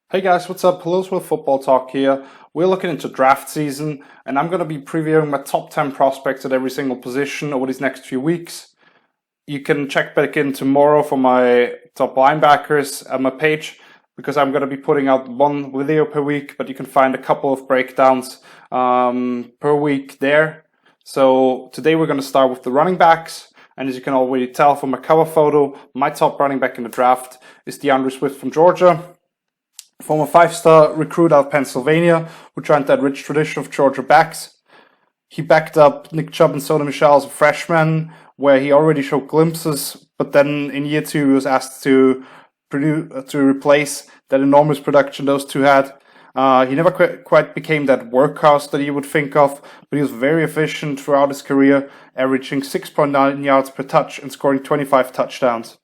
Hey guys, what's up? Hello, with Football Talk here. We're looking into draft season, and I'm going to be previewing my top 10 prospects at every single position over these next few weeks. You can check back in tomorrow for my top linebackers at my page, because I'm going to be putting out one video per week, but you can find a couple of breakdowns per week there. So today we're going to start with the running backs, and as you can already tell from my cover photo, my top running back in the draft is DeAndre Swift from Georgia. Former five-star recruit out of Pennsylvania, who joined that rich tradition of Georgia backs. He backed up Nick Chubb and Sony Michel as a freshman, where he already showed glimpses, but then in year two he was asked to replace that enormous production those two had. He never quite became that workhorse that you would think of, but he was very efficient throughout his career, averaging 6.9 yards per touch and scoring 25 touchdowns.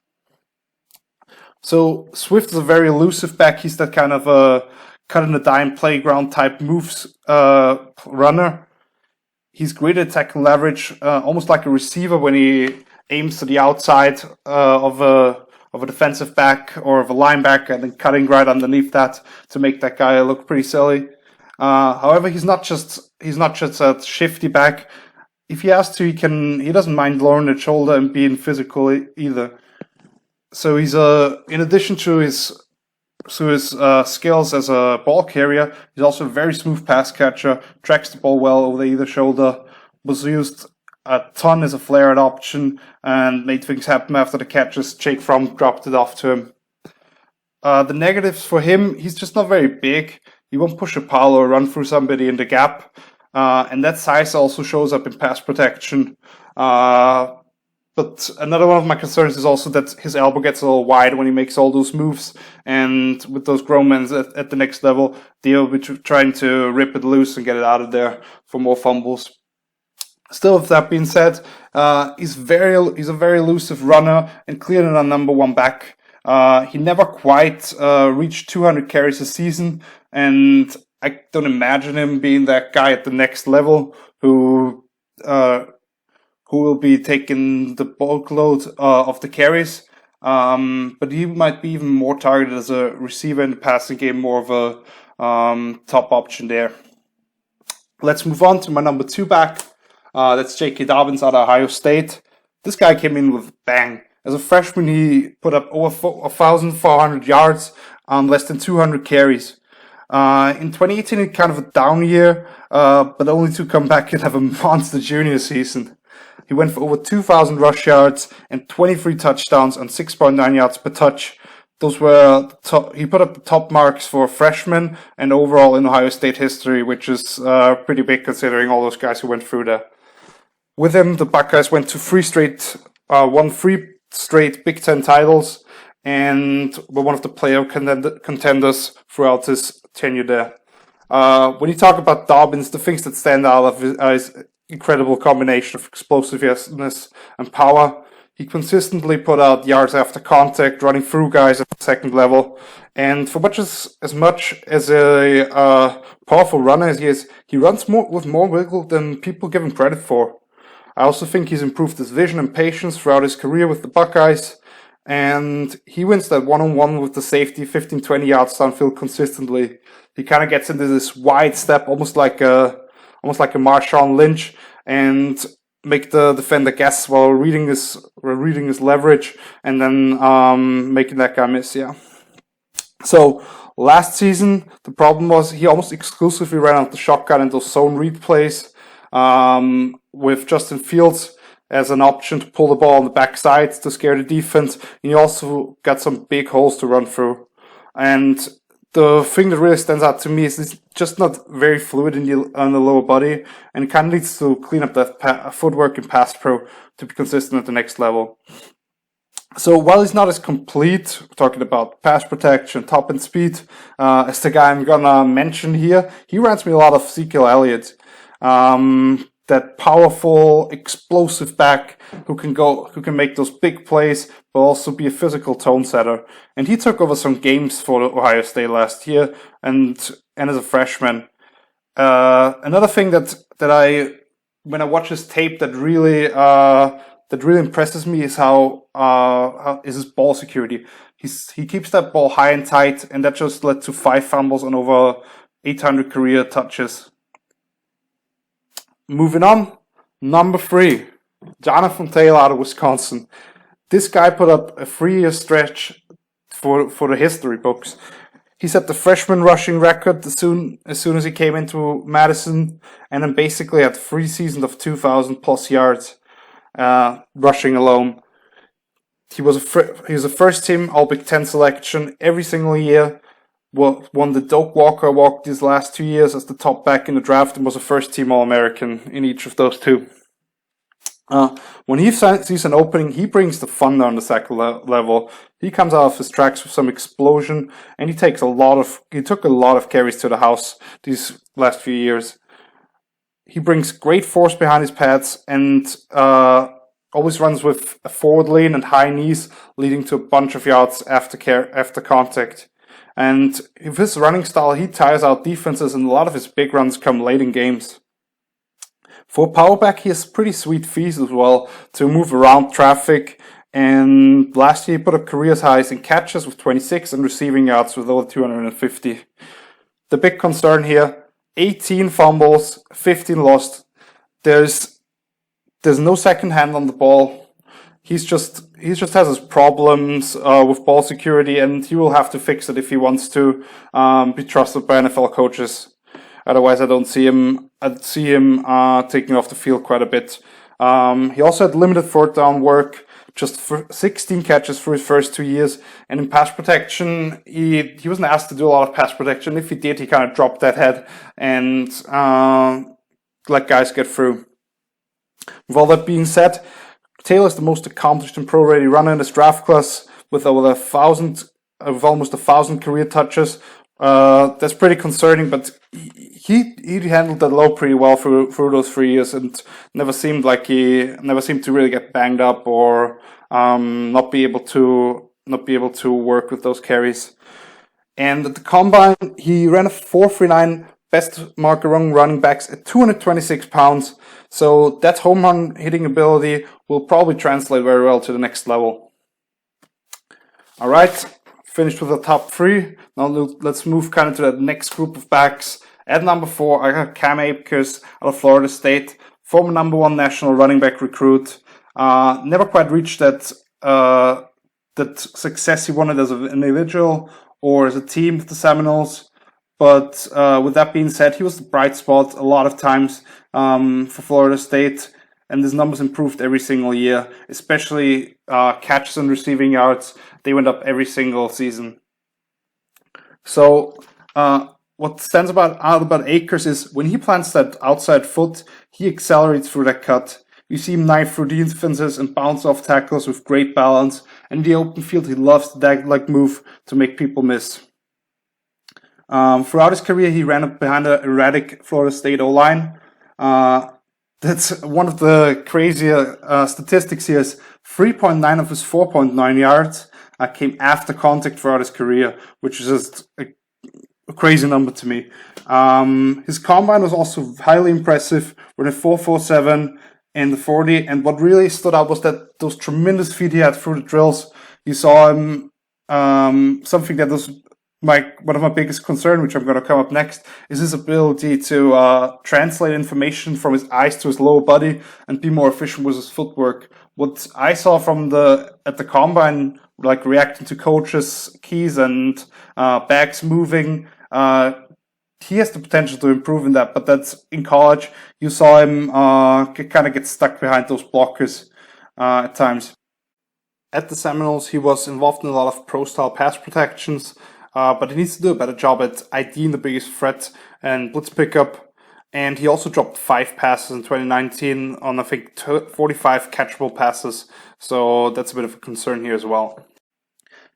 So Swift is a very elusive back. He's that kind of a cut-in-the-dime playground type moves runner. He's great at tackle leverage, almost like a receiver when he aims to the outside of a defensive back or of a linebacker and then cutting right underneath that to make that guy look pretty silly. However, he's not just a shifty back. If he has to, he doesn't mind lowering the shoulder and being physical either. So he's in addition to his skills as a ball carrier, he's also a very smooth pass catcher, tracks the ball well over either shoulder, was used a ton as a flare-out option, and made things happen after the catches. Jake Fromm dropped it off to him. The negatives for him, he's just not very big. He won't push a pile or run through somebody in the gap, and that size also shows up in pass protection. But another one of my concerns is also that his elbow gets a little wide when he makes all those moves. And with those grown men at the next level, they'll be trying to rip it loose and get it out of there for more fumbles. Still, with that being said, he's a very elusive runner and clearly our number one back. He never quite reached 200 carries a season, and I don't imagine him being that guy at the next level who will be taking the bulk load of the carries. But he might be even more targeted as a receiver in the passing game, more of a top option there. Let's move on to my number two back. That's J.K. Dobbins out of Ohio State. This guy came in with bang. As a freshman, he put up over 1,400 yards on less than 200 carries. In 2018, it's kind of a down year, but only to come back and have a monster junior season. He went for over 2,000 rush yards and 23 touchdowns on 6.9 yards per touch. Those were he put up the top marks for freshman and overall in Ohio State history, which is pretty big considering all those guys who went through there. With him, the Buckeyes won three straight Big Ten titles and were one of the playoff contenders throughout his tenure there. When you talk about Dobbins, the things that stand out of his incredible combination of explosiveness and power. He consistently put out yards after contact, running through guys at the second level. And for as much as a powerful runner as he is, he runs with more wiggle than people give him credit for. I also think he's improved his vision and patience throughout his career with the Buckeyes. And he wins that one-on-one with the safety 15-20 yards downfield consistently. He kind of gets into this wide step, almost like a Marshawn Lynch, and make the defender guess while reading his leverage, and then making that guy miss. Yeah. So last season, the problem was he almost exclusively ran out the shotgun and those zone read plays, with Justin Fields as an option to pull the ball on the backside to scare the defense. He also got some big holes to run through, and the thing that really stands out to me is it's just not very fluid on the lower body, and it kind of needs to clean up that footwork in pass pro to be consistent at the next level. So while he's not as complete, talking about pass protection, top and speed, as the guy I'm gonna mention here, he reminds me a lot of Ezekiel Elliott. That powerful, explosive back who can make those big plays, but also be a physical tone setter. And he took over some games for Ohio State last year, and as a freshman. Another thing that when I watch his tape that really impresses me is how is his ball security. He keeps that ball high and tight, and that just led to 5 fumbles and over 800 career touches. Moving on, number 3, Jonathan Taylor out of Wisconsin. This guy put up a 3-year stretch for the history books. He set the freshman rushing record as soon as he came into Madison, and then basically had 3 seasons of 2,000 plus yards rushing alone. He was a first team All Big Ten selection every single year. Won the Doak Walker Award these last 2 years as the top back in the draft, and was a first team All American in each of those 2. When he sees an opening, he brings the fun down the second level. He comes out of his tracks with some explosion, and he took a lot of carries to the house these last few years. He brings great force behind his pads, and always runs with a forward lean and high knees, leading to a bunch of yards after contact. And with his running style, he tires out defenses, and a lot of his big runs come late in games. For power back, he has pretty sweet feet as well to move around traffic, and last year he put up career highs in catches with 26 and receiving yards with over 250. The big concern here, 18 fumbles, 15 lost. There's no second hand on the ball. He just has his problems with ball security, and he will have to fix it if he wants to be trusted by NFL coaches. Otherwise, I'd see him taking off the field quite a bit. He also had limited fourth down work, just 16 catches for his first 2 years. And in pass protection, he wasn't asked to do a lot of pass protection. If he did, he kind of dropped that head and let guys get through. With all that being said, Taylor is the most accomplished and pro-ready runner in this draft class with almost 1,000 career touches. That's pretty concerning, but he handled that load pretty well through those 3 years, and never seemed to really get banged up or not be able to work with those carries. And at the combine, he ran a 4.39, best mark among running backs at 226 pounds. So that home run hitting ability will probably translate very well to the next level. All right. Finished with the top 3. Now let's move kind of to the next group of backs. At number 4, I got Cam Akers out of Florida State, former number 1 national running back recruit. Never quite reached that success he wanted as an individual or as a team with the Seminoles. But with that being said, he was the bright spot a lot of times for Florida State, and his numbers improved every single year, especially catches and receiving yards. They went up every single season. So what stands out about Akers is when he plants that outside foot, he accelerates through that cut. You see him knife through defenses and bounce off tackles with great balance. And in the open field, he loves the dag-like move to make people miss. Throughout his career, he ran up behind an erratic Florida State O-line. That's one of the crazier statistics here is 3.9 of his 4.9 yards came after contact throughout his career, which is just a crazy number to me. His combine was also highly impressive, running 4.47 in the 40, and what really stood out was that those tremendous feet he had through the drills. You saw him, something that was one of my biggest concerns, which I'm going to come up next, is his ability to translate information from his eyes to his lower body and be more efficient with his footwork. What I saw at the combine, like reacting to coaches' keys and backs moving, he has the potential to improve in that. But that's in college. You saw him kind of get stuck behind those blockers at times. At the Seminoles, he was involved in a lot of pro-style pass protections. But he needs to do a better job at IDing the biggest threat and blitz pickup. And he also dropped 5 passes in 2019 on, I think, 45 catchable passes. So that's a bit of a concern here as well.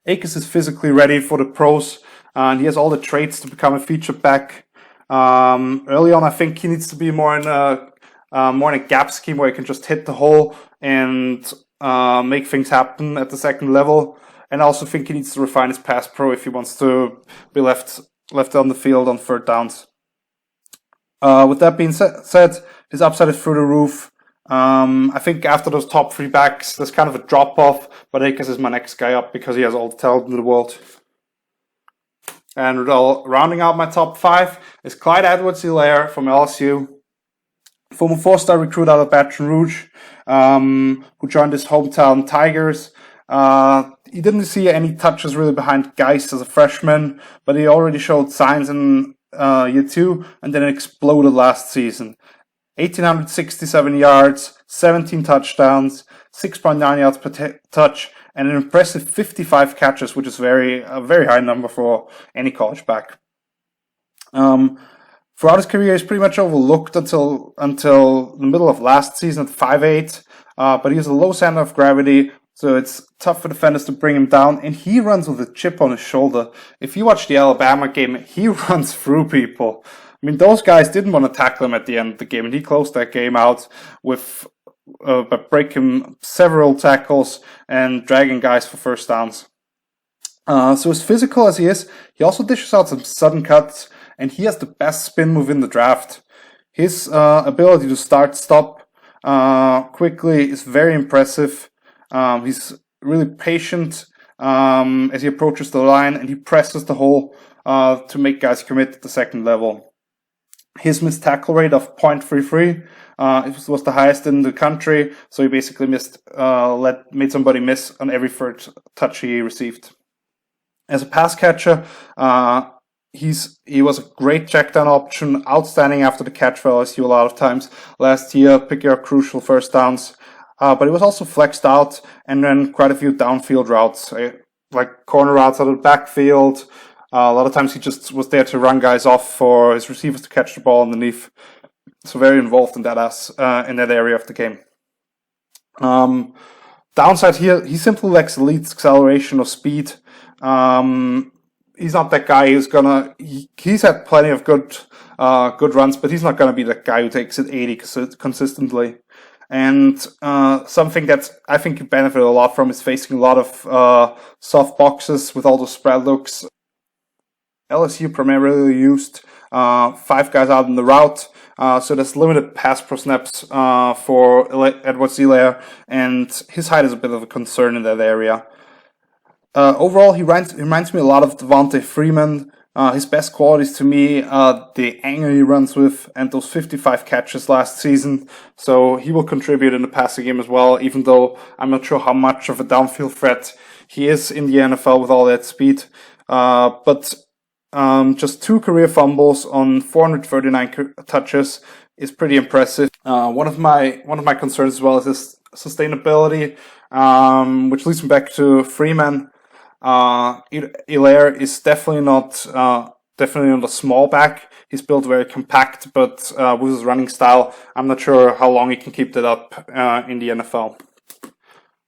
Akers is physically ready for the pros, and he has all the traits to become a featured back. Early on, I think he needs to be more in a gap scheme where he can just hit the hole and make things happen at the second level. And I also think he needs to refine his pass pro if he wants to be left on the field on third downs. With that being said, his upside is through the roof. I think after those top 3 backs, there's kind of a drop-off, but Akers is my next guy up because he has all the talent in the world. And rounding out my top 5 is Clyde Edwards-Helaire from LSU. Former 4-star recruit out of Baton Rouge, who joined his hometown Tigers. He didn't see any touches really behind Geist as a freshman, but he already showed signs in year 2 and then exploded last season. 1,867 yards, 17 touchdowns, 6.9 yards per touch, and an impressive 55 catches, which is a very high number for any college back. Throughout his career, he's pretty much overlooked until the middle of last season at 5'8", but he has a low center of gravity, so it's tough for defenders to bring him down, and he runs with a chip on his shoulder. If you watch the Alabama game, he runs through people. I mean, those guys didn't want to tackle him at the end of the game, and he closed that game out with by breaking several tackles and dragging guys for first downs. So as physical as he is, he also dishes out some sudden cuts, and he has the best spin move in the draft. His ability to stop quickly is very impressive. He's really patient as he approaches the line, and he presses the hole to make guys commit at the second level. His missed tackle rate of 0.33 it was the highest in the country, so he basically made somebody miss on every third touch he received. As a pass catcher, he was a great checkdown option, outstanding after the catch for LSU a lot of times last year, picking up crucial first downs. But he was also flexed out and ran quite a few downfield routes, like corner routes out of the backfield. A lot of times he just was there to run guys off for his receivers to catch the ball underneath. So very involved in that area of the game. Downside here, he simply lacks elite acceleration or speed. He's not that guy who's he's had plenty of good runs, but he's not gonna be that guy who takes it 80 consistently. And something that I think you benefit a lot from is facing a lot of soft boxes with all those spread looks. LSU primarily used 5 guys out in the route, so there's limited pass pro snaps for Edwards-Helaire, and his height is a bit of a concern in that area. Overall, he reminds me a lot of Devontae Freeman. His best qualities to me are the anger he runs with and those 55 catches last season. So he will contribute in the passing game as well, even though I'm not sure how much of a downfield threat he is in the NFL with all that speed. But just 2 career fumbles on 439 touches is pretty impressive. One of my concerns as well is his sustainability, which leads me back to Freeman. Helaire is definitely not a small back. He's built very compact, but with his running style, I'm not sure how long he can keep that up in the NFL.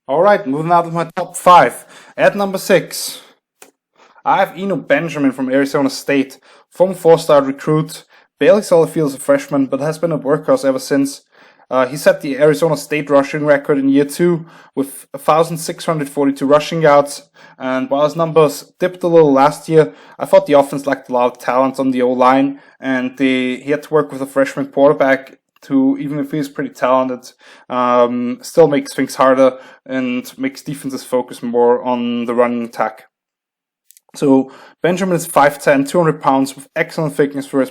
All right, moving out of my top 5. At number 6, I have Eno Benjamin from Arizona State, former 4-star recruit. Barely saw the field as a freshman, but has been a workhorse ever since. He set the Arizona State rushing record in year 2 with 1,642 rushing yards. And while his numbers dipped a little last year, I thought the offense lacked a lot of talent on the O-line, and he had to work with a freshman quarterback who, even if he's pretty talented, still makes things harder and makes defenses focus more on the running attack. So Benjamin is 5'10", 200 pounds with excellent thickness through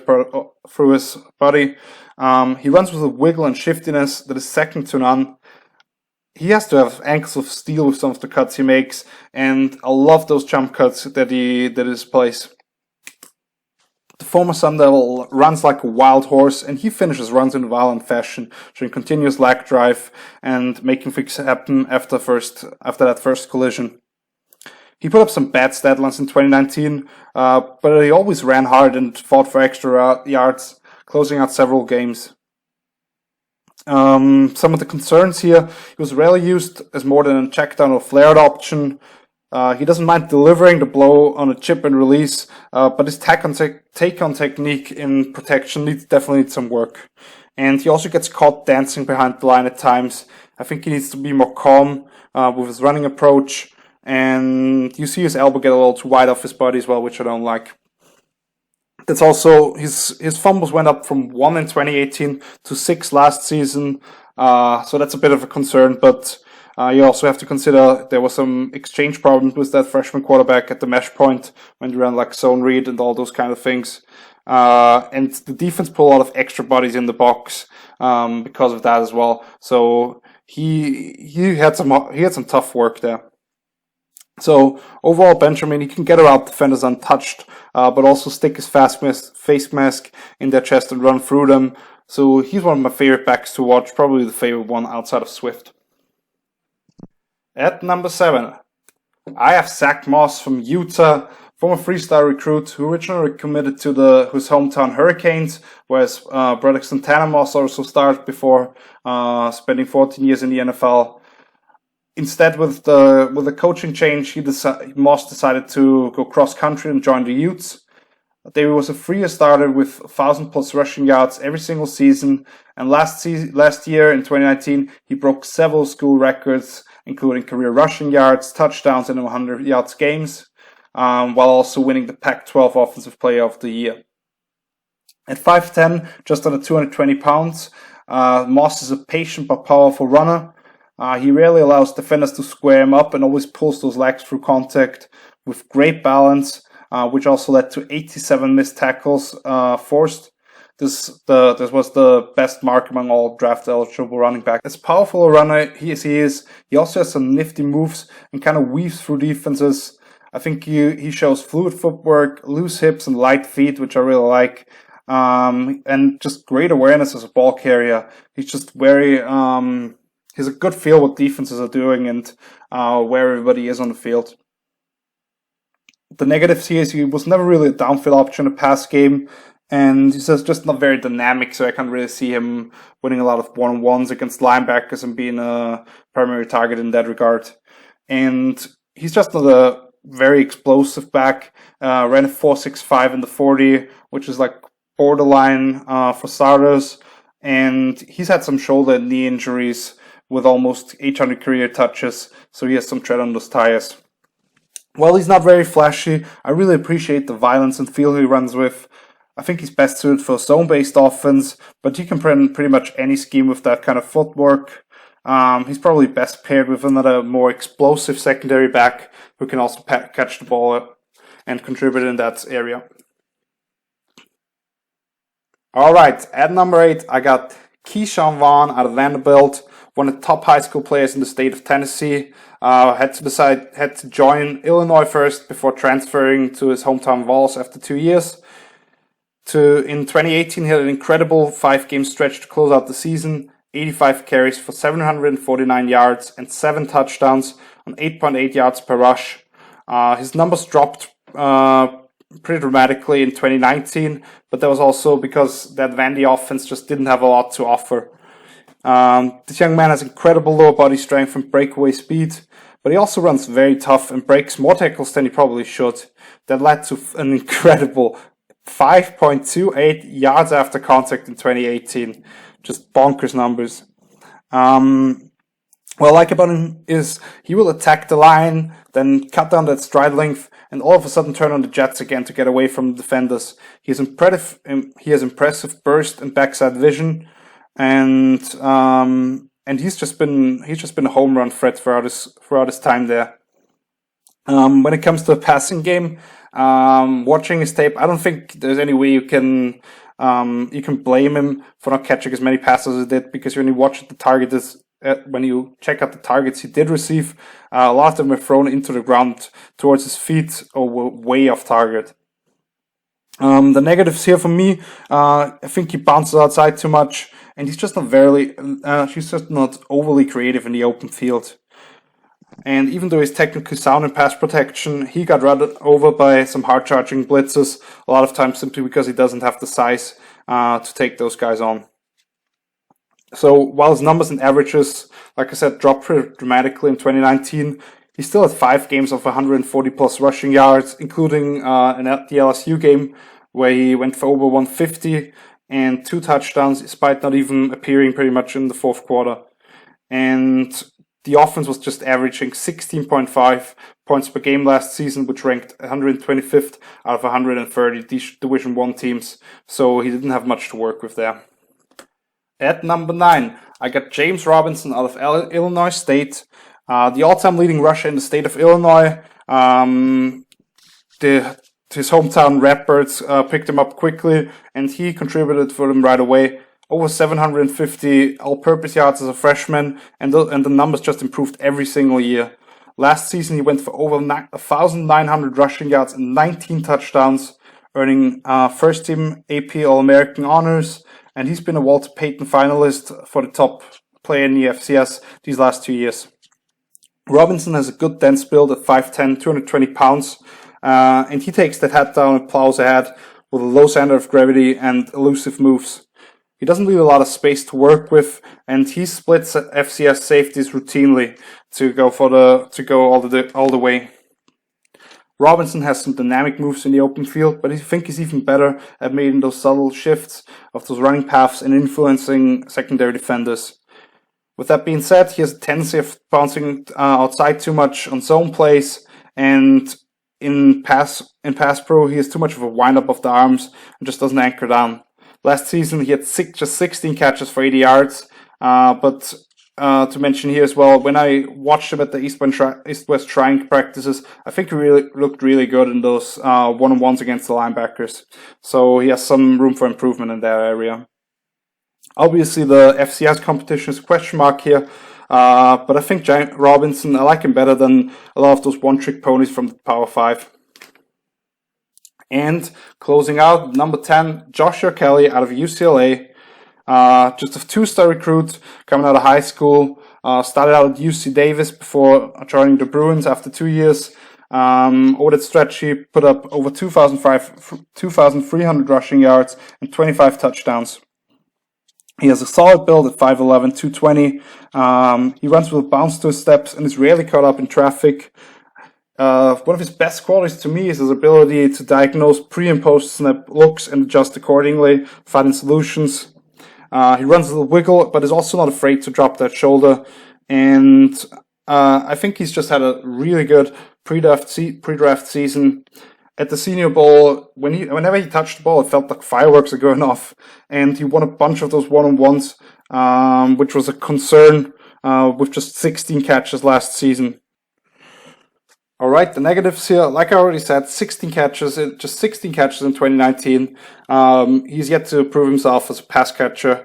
his body. He runs with a wiggle and shiftiness that is second to none. He has to have ankles of steel with some of the cuts he makes, and I love those jump cuts that he displays. The former Sun Devil runs like a wild horse, and he finishes runs in violent fashion, showing continuous lag drive and making things happen after that first collision. He put up some bad stat lines in 2019, but he always ran hard and fought for extra yards, closing out several games. Some of the concerns here, he was rarely used as more than a checkdown or flared option. He doesn't mind delivering the blow on a chip and release, but his take-on technique in protection definitely needs some work. And he also gets caught dancing behind the line at times. I think he needs to be more calm with his running approach. And you see his elbow get a little too wide off his body as well, which I don't like. That's also, his fumbles went up from 1 in 2018 to 6 last season. So that's a bit of a concern, but you also have to consider there was some exchange problems with that freshman quarterback at the mesh point when you ran like zone read and all those kind of things. And the defense put a lot of extra bodies in the box because of that as well. So he had some tough work there. So overall, Benjamin, he can get around defenders untouched, but also stick his face mask in their chest and run through them. So he's one of my favorite backs to watch, probably the favorite one outside of Swift. At number 7, I have Zack Moss from Utah, former three-star recruit who originally committed to his hometown Hurricanes, whereas brother Santana Moss also started before spending 14 years in the NFL. Instead, with the coaching change, Moss decided to go cross country and join the Utes. There was a 3-year starter with 1,000+ rushing yards every single season, and last year in 2019 he broke several school records, including career rushing yards, touchdowns, and 100 yards games, while also winning the Pac-12 Offensive Player of the Year. At 5'10", just under 220 pounds, Moss is a patient but powerful runner. He rarely allows defenders to square him up and always pulls those legs through contact with great balance, which also led to 87 missed tackles forced. This was the best mark among all draft-eligible running backs. As powerful a runner he is, he also has some nifty moves and kind of weaves through defenses. I think he shows fluid footwork, loose hips, and light feet, which I really like, and just great awareness as a ball carrier. He's just very... He has a good feel what defenses are doing and where everybody is on the field. The negatives here is he was never really a downfield option in a pass game, and he's just not very dynamic, so I can't really see him winning a lot of one-on-ones against linebackers and being a primary target in that regard. And he's just not a very explosive back. Ran a 4.65 in the 40, which is like borderline for starters. And he's had some shoulder and knee injuries with almost 800 career touches, so he has some tread on those tires. While he's not very flashy, I really appreciate the violence and feel he runs with. I think he's best suited for a zone-based offense, but he can run pretty much any scheme with that kind of footwork. He's probably best paired with another more explosive secondary back who can also catch the ball and contribute in that area. Alright, at number 8, I got Keyshawn Vaughn out of Vanderbilt, one of the top high school players in the state of Tennessee. Had to join Illinois first before transferring to his hometown Vols after 2 years. In 2018, he had an incredible 5-game stretch to close out the season, 85 carries for 749 yards and 7 touchdowns on 8.8 yards per rush. His numbers dropped pretty dramatically in 2019, but that was also because that Vandy offense just didn't have a lot to offer. This young man has incredible lower body strength and breakaway speed, but he also runs very tough and breaks more tackles than he probably should. That led to an incredible 5.28 yards after contact in 2018. Just bonkers numbers. What I like about him is he will attack the line, then cut down that stride length, and all of a sudden turn on the jets again to get away from the defenders. He has impressive burst and backside vision, and he's just been a home run threat throughout his time there. When it comes to the passing game, watching his tape, I don't think there's any way you can blame him for not catching as many passes as he did, because when you watch the target when you check out the targets he did receive, a lot of them were thrown into the ground towards his feet or were way off target. The negatives here for me, I think he bounces outside too much, and he's just not overly creative in the open field. And even though he's technically sound in pass protection, he got run over by some hard-charging blitzes, a lot of times simply because he doesn't have the size to take those guys on. So while his numbers and averages, like I said, dropped pretty dramatically in 2019, he still had 5 games of 140+ rushing yards, including the LSU game where he went for over 150 and 2 touchdowns, despite not even appearing pretty much in the fourth quarter. And the offense was just averaging 16.5 points per game last season, which ranked 125th out of 130 Division I teams. So he didn't have much to work with there. At number 9, I got James Robinson out of Illinois State, the all-time leading rusher in the state of Illinois. His hometown Redbirds picked him up quickly, and he contributed for them right away. Over 750 all-purpose yards as a freshman, and the numbers just improved every single year. Last season, he went for over 1,900 rushing yards and 19 touchdowns, earning first-team AP All-American honors, and he's been a Walter Payton finalist for the top player in the FCS these last 2 years. Robinson has a good dense build at 5'10", 220 pounds, and he takes that head down and plows ahead with a low center of gravity and elusive moves. He doesn't leave a lot of space to work with, and he splits FCS safeties routinely to go all the way. Robinson has some dynamic moves in the open field, but I think he's even better at making those subtle shifts of those running paths and influencing secondary defenders. With that being said, he has a tendency of bouncing outside too much on zone plays, and in pass pro, he has too much of a wind-up of the arms and just doesn't anchor down. Last season, he had just 16 catches for 80 yards, but to mention here as well, when I watched him at the East-West Triangle practices, I think he looked really good in those one-on-ones against the linebackers. So he has some room for improvement in that area. Obviously, the FCS competition is a question mark here, but I think Robinson, I like him better than a lot of those one-trick ponies from the Power 5. And closing out, number 10, Joshua Kelley out of UCLA. Just a 2-star recruit coming out of high school. Started out at UC Davis before joining the Bruins after 2 years. Over that stretch, he put up over 2,300 rushing yards and 25 touchdowns. He has a solid build at 5'11", 220. He runs with a bounce to his steps and is rarely caught up in traffic. One of his best qualities to me is his ability to diagnose pre- and post-snap looks and adjust accordingly, finding solutions. He runs a little wiggle, but is also not afraid to drop that shoulder. And I think he's just had a really good pre-draft season. At the Senior Bowl, whenever he touched the ball, it felt like fireworks are going off. And he won a bunch of those one-on-ones, which was a concern with just 16 catches last season. All right, the negatives here, like I already said, 16 catches in 2019. He's yet to prove himself as a pass catcher.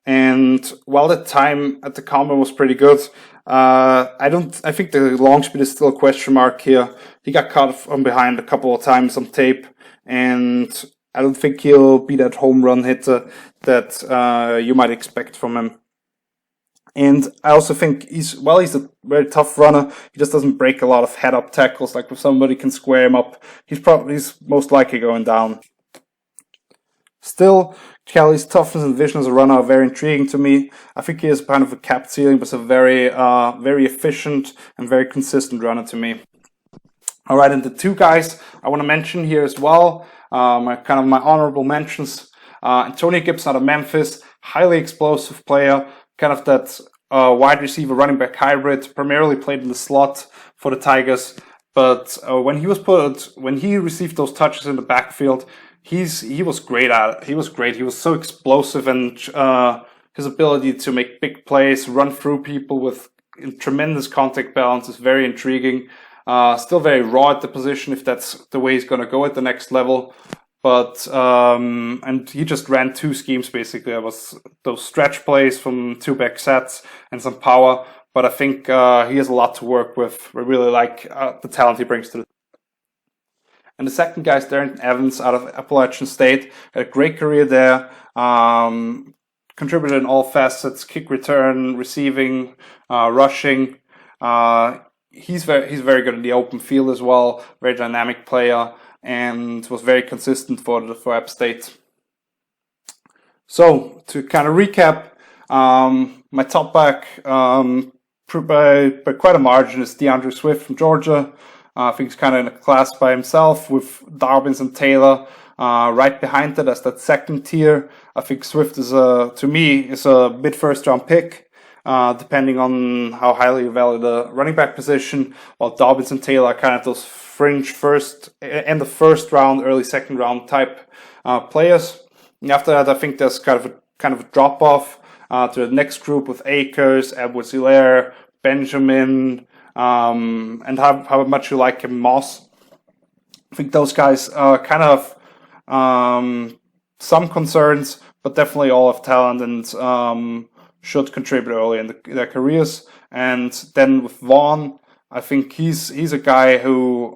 And while the time at the combine was pretty good, I think the long speed is still a question mark here. He got caught from behind a couple of times on tape, and I don't think he'll be that home run hitter that you might expect from him. And I also think he's a very tough runner. He just doesn't break a lot of head-up tackles. Like if somebody can square him up, he's most likely going down. Still, Kelley's toughness and vision as a runner are very intriguing to me. I think he is kind of a capped ceiling, but a very efficient and very consistent runner to me. All right, and the 2 guys I want to mention here as well, my honorable mentions. Antonio Gibson out of Memphis, highly explosive player. Kind of that wide receiver running back hybrid, primarily played in the slot for the Tigers. But when he received those touches in the backfield, he was great at it. He was great. He was so explosive, and his ability to make big plays, run through people with tremendous contact balance is very intriguing. Still very raw at the position if that's the way he's going to go at the next level. But and he just ran 2 schemes basically. It was those stretch plays from 2-back sets and some power. But I think he has a lot to work with. I really like the talent he brings to the. And the second guy is Darren Evans out of Appalachian State. Had a great career there. Contributed in all facets: kick return, receiving, rushing. He's very good in the open field as well. Very dynamic player. And was very consistent for App State. So to kind of recap, my top back by quite a margin is DeAndre Swift from Georgia. I think he's kind of in a class by himself with Dobbins and Taylor right behind that as that second tier. I think Swift is a mid-first round pick, depending on how highly you value the running back position, while Dobbins and Taylor are kind of those fringe end of first round, early second round type players. And after that, I think there's kind of a drop off. to the next group with Akers, Edwards-Helaire, Benjamin, and how much you like him, Moss. I think those guys kind of some concerns, but definitely all have talent and should contribute early in their careers. And then with Vaughn, I think he's a guy who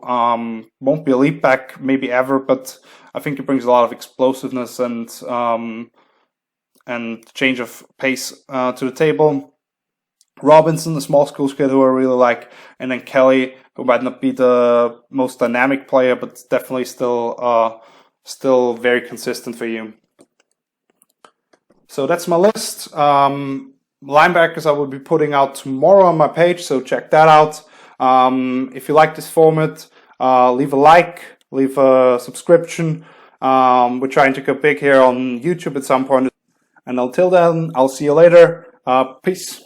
won't be a lead back maybe ever, but I think he brings a lot of explosiveness and change of pace to the table. Robinson, the small school kid who I really like, and then Kelley, who might not be the most dynamic player, but definitely still very consistent for you. So that's my list. Linebackers I will be putting out tomorrow on my page, so check that out. If you like this format, leave a like, leave a subscription. We're trying to go big here on YouTube at some point. And until then, I'll see you later. Peace.